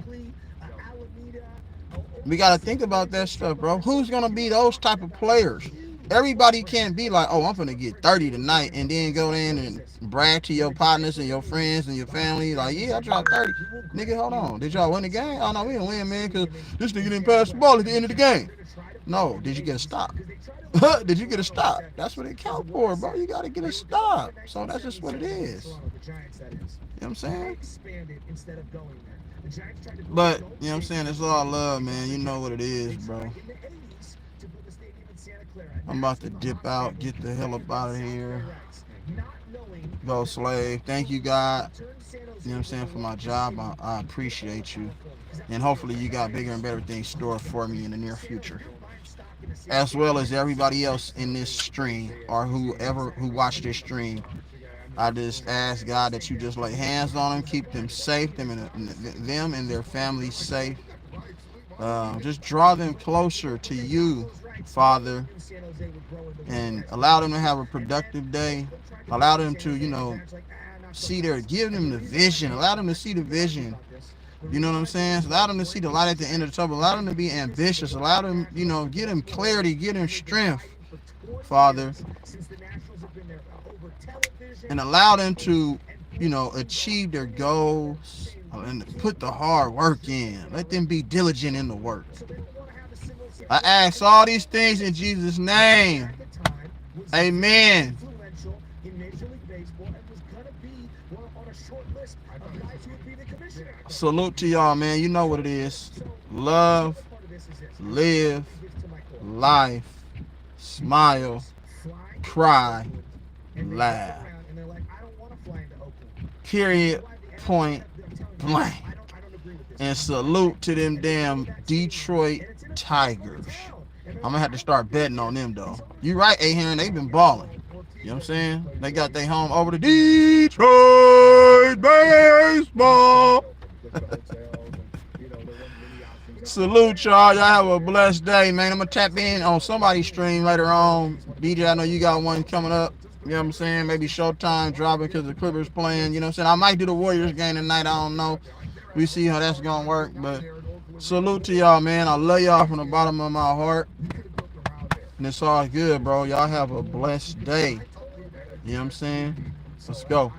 We got to think about that stuff, bro. Who's going to be those type of players? Everybody can't be like, oh, I'm going to get 30 tonight and then go in and brag to your partners and your friends and your family. Like, yeah, I dropped 30. Nigga, hold on. Did y'all win the game? Oh, no, we didn't win, man, because this nigga didn't pass the ball at the end of the game. No, did you get a stop? Did you get a stop? That's what it count for, bro. You got to get a stop. So that's just what it is. You know what I'm saying? But, you know what I'm saying? It's all love, man. You know what it is, bro. I'm about to dip out, get the hell up out of here. Go Slave. Thank you, God. You know what I'm saying, for my job. I appreciate you. And hopefully you got bigger and better things stored for me in the near future. As well as everybody else in this stream or whoever who watched this stream. I just ask God that you just lay hands on them, keep them safe, them and their families safe. Just draw them closer to you, Father, and allow them to have a productive day. Allow them to, give them the vision. Allow them to see the vision. You know what I'm saying? Allow them to see the light at the end of the tunnel. Allow them to be ambitious. Allow them, get them clarity, get them strength, Father, and allow them to, achieve their goals and put the hard work in. Let them be diligent in the work. I ask all these things in Jesus' name. Amen. Salute to y'all, man. You know what it is. Love, live, life, smile, cry, laugh. Period. Point blank. And salute to them damn Detroit Tigers. I'm gonna have to start betting on them though. You right, A-Heron, they've been balling. You know what I'm saying? They got their home over to Detroit baseball. Salute y'all. Y'all have a blessed day, man. I'm gonna tap in on somebody's stream later on. DJ, I know you got one coming up. You know what I'm saying? Maybe Showtime dropping because the Clippers playing. You know what I'm saying? I might do the Warriors game tonight. I don't know. We see how that's gonna work. But salute to y'all, man. I love y'all from the bottom of my heart. And it's all good, bro. Y'all have a blessed day. You know what I'm saying? Let's go.